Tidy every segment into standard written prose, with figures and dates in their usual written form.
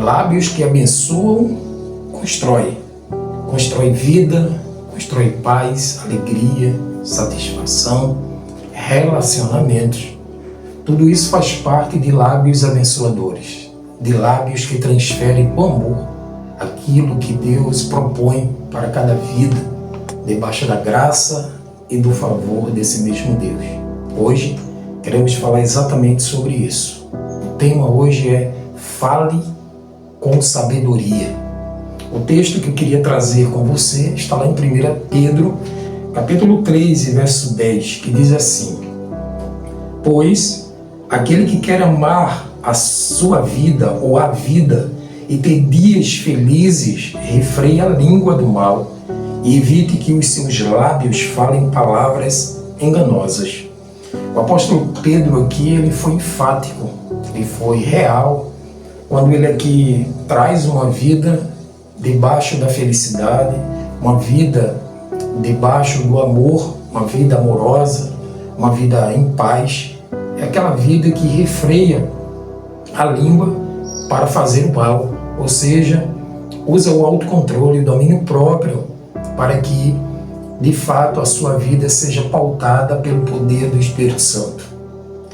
Lábios que abençoam, constrói vida, constrói paz, alegria, satisfação, relacionamentos. Tudo isso faz parte de lábios abençoadores, de lábios que transferem com amor aquilo que Deus propõe para cada vida, debaixo da graça e do favor desse mesmo Deus. Hoje queremos falar exatamente sobre isso. O tema hoje é Fale com sabedoria. O texto que eu queria trazer com você está lá em 1 Pedro, capítulo 3, verso 10, que diz assim: Pois aquele que quer amar a sua vida ou a vida e ter dias felizes, refreie a língua do mal e evite que os seus lábios falem palavras enganosas. O apóstolo Pedro aqui, ele foi enfático, ele foi real, quando ele aqui traz uma vida debaixo da felicidade, uma vida debaixo do amor, uma vida amorosa, uma vida em paz. É aquela vida que refreia a língua para fazer o mal, ou seja, usa o autocontrole, o domínio próprio, para que, de fato, a sua vida seja pautada pelo poder do Espírito Santo.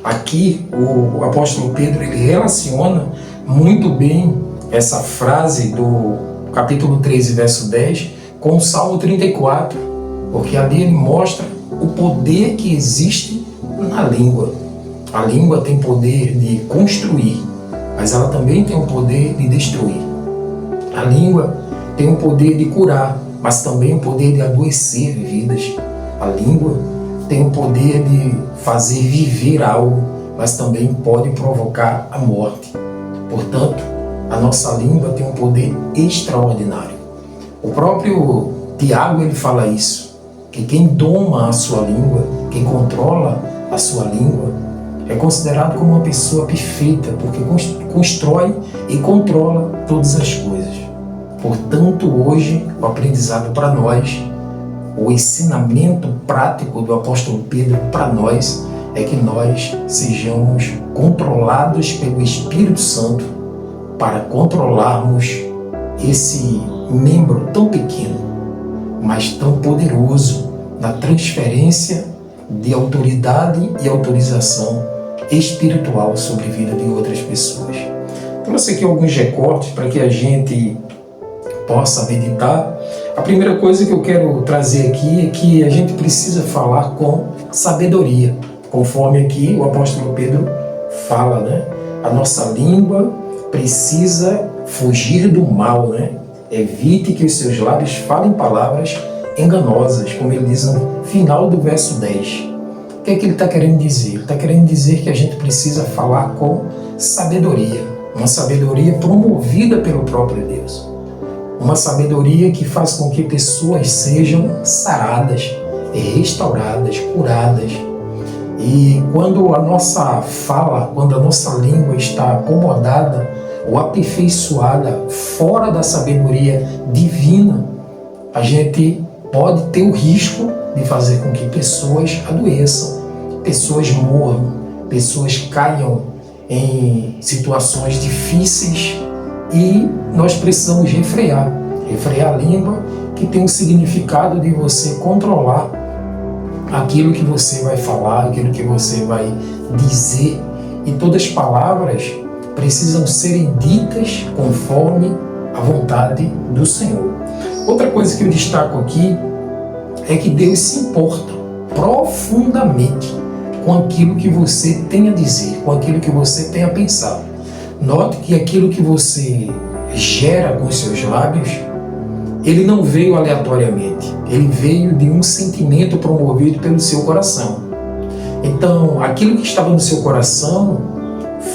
Aqui, o apóstolo Pedro, ele relaciona muito bem essa frase do capítulo 13, verso 10, com o Salmo 34, porque ali ele mostra o poder que existe na língua. A língua tem poder de construir, mas ela também tem o poder de destruir. A língua tem o poder de curar, mas também o poder de adoecer vidas. A língua tem o poder de fazer viver algo, mas também pode provocar a morte. Portanto, a nossa língua tem um poder extraordinário. O próprio Tiago, ele fala isso, que quem doma a sua língua, quem controla a sua língua, é considerado como uma pessoa perfeita, porque constrói e controla todas as coisas. Portanto, hoje, o aprendizado para nós, o ensinamento prático do apóstolo Pedro para nós, é que nós sejamos controlados pelo Espírito Santo para controlarmos esse membro tão pequeno, mas tão poderoso na transferência de autoridade e autorização espiritual sobre a vida de outras pessoas. Trouxe aqui alguns recortes para que a gente possa meditar. A primeira coisa que eu quero trazer aqui é que a gente precisa falar com sabedoria, conforme aqui o apóstolo Pedro fala, né? A nossa língua precisa fugir do mal, né? Evite que os seus lábios falem palavras enganosas, como ele diz no final do verso 10. O que é que ele está querendo dizer? Ele está querendo dizer que a gente precisa falar com sabedoria, uma sabedoria promovida pelo próprio Deus. Uma sabedoria que faz com que pessoas sejam saradas, restauradas, curadas. E quando a nossa fala, quando a nossa língua está acomodada ou aperfeiçoada fora da sabedoria divina, a gente pode ter o risco de fazer com que pessoas adoeçam, pessoas morram, pessoas caiam em situações difíceis, e nós precisamos refrear a língua, que tem o significado de você controlar aquilo que você vai falar, aquilo que você vai dizer, e todas as palavras precisam serem ditas conforme a vontade do Senhor. Outra coisa que eu destaco aqui é que Deus se importa profundamente com aquilo que você tem a dizer, com aquilo que você tem a pensar. Note que aquilo que você gera com os seus lábios, ele não veio aleatoriamente, ele veio de um sentimento promovido pelo seu coração. Então, aquilo que estava no seu coração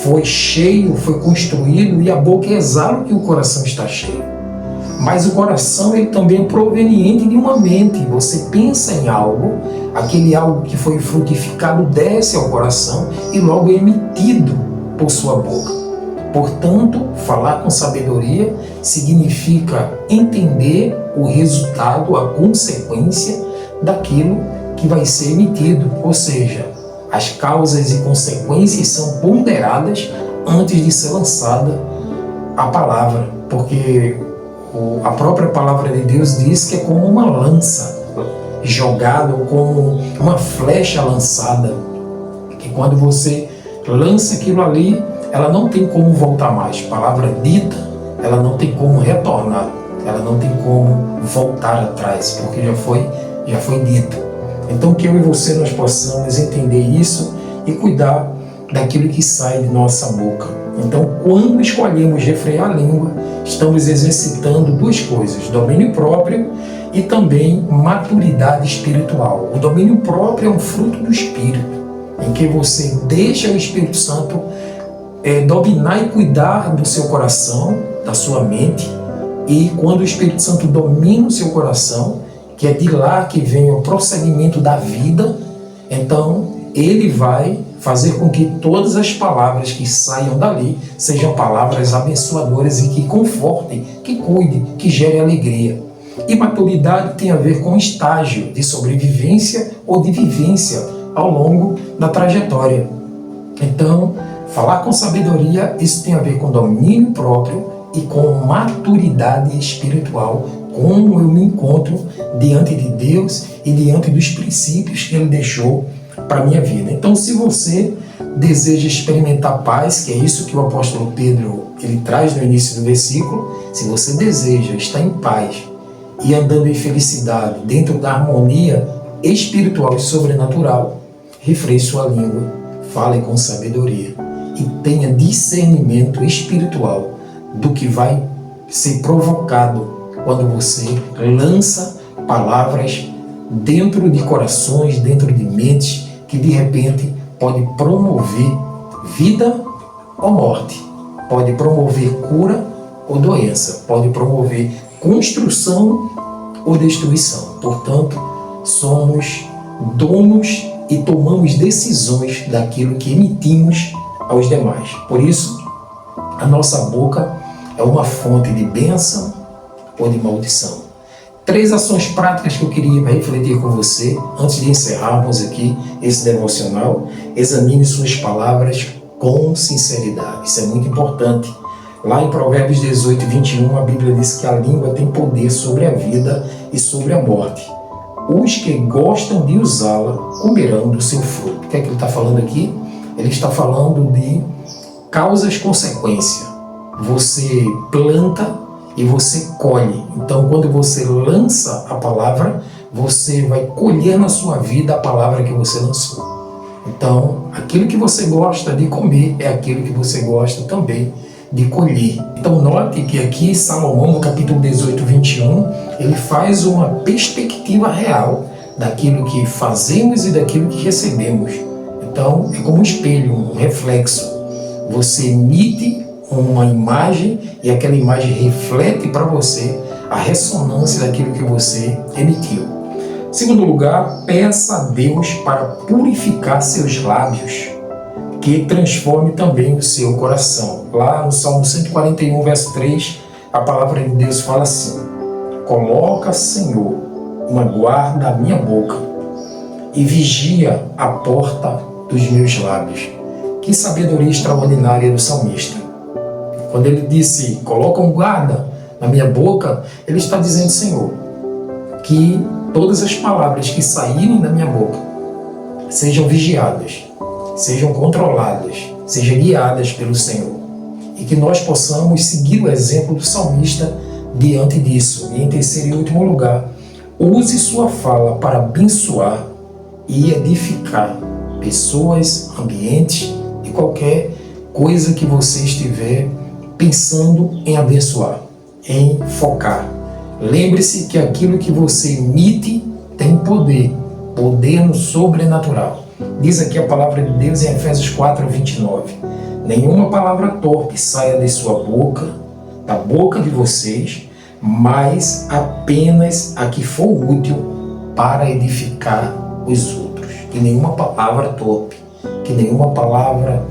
foi cheio, foi construído, e a boca exala que o coração está cheio. Mas o coração, ele também é proveniente de uma mente. Você pensa em algo, aquele algo que foi frutificado desce ao coração e logo é emitido por sua boca. Portanto, falar com sabedoria significa entender o resultado, a consequência daquilo que vai ser emitido. Ou seja, as causas e consequências são ponderadas antes de ser lançada a palavra, porque a própria palavra de Deus diz que é como uma lança jogada, ou como uma flecha lançada, que quando você lança aquilo ali, ela não tem como voltar mais. Palavra dita, ela não tem como retornar, ela não tem como voltar atrás, porque já foi dita. Então que eu e você nós possamos entender isso e cuidar daquilo que sai de nossa boca. Então, quando escolhemos refrear a língua, estamos exercitando duas coisas: domínio próprio e também maturidade espiritual. O domínio próprio é um fruto do Espírito, em que você deixa o Espírito Santo dominar e cuidar do seu coração, da sua mente. E quando o Espírito Santo domina o seu coração, que é de lá que vem o prosseguimento da vida, então ele vai fazer com que todas as palavras que saiam dali sejam palavras abençoadoras e que confortem, que cuidem, que gerem alegria. E maturidade tem a ver com estágio de sobrevivência ou de vivência ao longo da trajetória. Então, falar com sabedoria, isso tem a ver com domínio próprio e com maturidade espiritual, como eu me encontro diante de Deus e diante dos princípios que Ele deixou para a minha vida. Então, se você deseja experimentar paz, que é isso que o apóstolo Pedro ele traz no início do versículo, se você deseja estar em paz e andando em felicidade, dentro da harmonia espiritual e sobrenatural, refreie sua língua, fale com sabedoria e tenha discernimento espiritual do que vai ser provocado quando você lança palavras dentro de corações, dentro de mentes, que de repente pode promover vida ou morte, pode promover cura ou doença, pode promover construção ou destruição. Portanto, somos donos e tomamos decisões daquilo que emitimos aos demais. Por isso, a nossa boca é uma fonte de bênção ou de maldição. 3 ações práticas que eu queria refletir com você antes de encerrarmos aqui esse devocional. Examine suas palavras com sinceridade. Isso é muito importante. Lá em Provérbios 18, 21, a Bíblia diz que a língua tem poder sobre a vida e sobre a morte. Os que gostam de usá-la comerão do seu fruto. O que é que ele está falando aqui? Ele está falando de causas-consequência. Você planta e você colhe. Então, quando você lança a palavra, você vai colher na sua vida a palavra que você lançou. Então, aquilo que você gosta de comer é aquilo que você gosta também de colher. Então, note que aqui Salomão, no capítulo 18, 21, ele faz uma perspectiva real daquilo que fazemos e daquilo que recebemos. Então, é como um espelho, um reflexo. Você emite uma imagem e aquela imagem reflete para você a ressonância daquilo que você emitiu. Segundo lugar, peça a Deus para purificar seus lábios, que transforme também o seu coração. Lá no Salmo 141, verso 3, a palavra de Deus fala assim: coloca, Senhor, uma guarda à minha boca e vigia a porta dos meus lábios. Que sabedoria extraordinária do salmista. Quando ele disse, coloca um guarda na minha boca, ele está dizendo, Senhor, que todas as palavras que saírem da minha boca sejam vigiadas, sejam controladas, sejam guiadas pelo Senhor. E que nós possamos seguir o exemplo do salmista diante disso. E em terceiro e último lugar, use sua fala para abençoar e edificar pessoas, ambientes e qualquer coisa que você estiver pensando em abençoar, em focar. Lembre-se que aquilo que você emite tem poder no sobrenatural. Diz aqui a palavra de Deus em Efésios 4, 29. Nenhuma palavra torpe saia de sua boca, da boca de vocês, mas apenas a que for útil para edificar os outros. Que nenhuma palavra torpe, que nenhuma palavra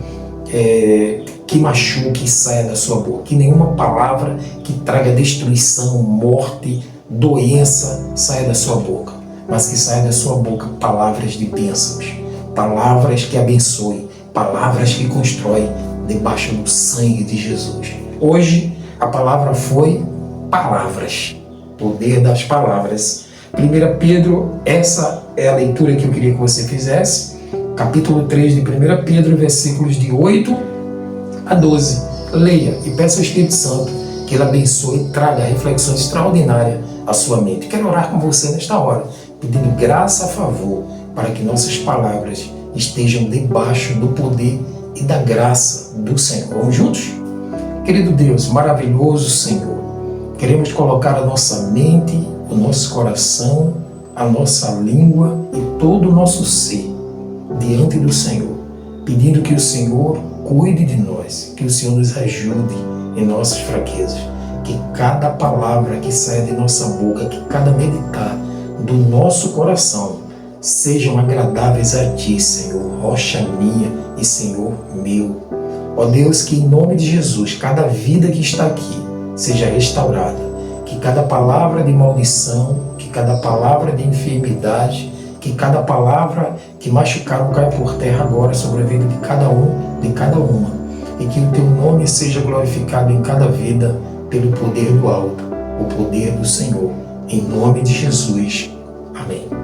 que machuque saia da sua boca, que nenhuma palavra que traga destruição, morte, doença saia da sua boca, mas que saia da sua boca palavras de bênçãos, palavras que abençoem, palavras que constroem debaixo do sangue de Jesus. Hoje a palavra foi palavras, poder das palavras. 1 Pedro, essa é a leitura que eu queria que você fizesse, capítulo 3 de 1 Pedro, versículos de 8 a 12. Leia e peça ao Espírito Santo que ele abençoe e traga reflexões extraordinárias à sua mente. Quero orar com você nesta hora, pedindo graça a favor para que nossas palavras estejam debaixo do poder e da graça do Senhor. Vamos juntos? Querido Deus, maravilhoso Senhor, queremos colocar a nossa mente, o nosso coração, a nossa língua e todo o nosso ser diante do Senhor, pedindo que o Senhor cuide de nós, que o Senhor nos ajude em nossas fraquezas, que cada palavra que saia de nossa boca, que cada meditar do nosso coração sejam agradáveis a Ti, Senhor, rocha minha e Senhor meu. Ó Deus, que em nome de Jesus, cada vida que está aqui seja restaurada, que cada palavra de maldição, que cada palavra de enfermidade, que cada palavra que machucaram caia por terra agora sobre a vida de cada um, de cada uma, e que o Teu nome seja glorificado em cada vida pelo poder do alto, o poder do Senhor. Em nome de Jesus. Amém.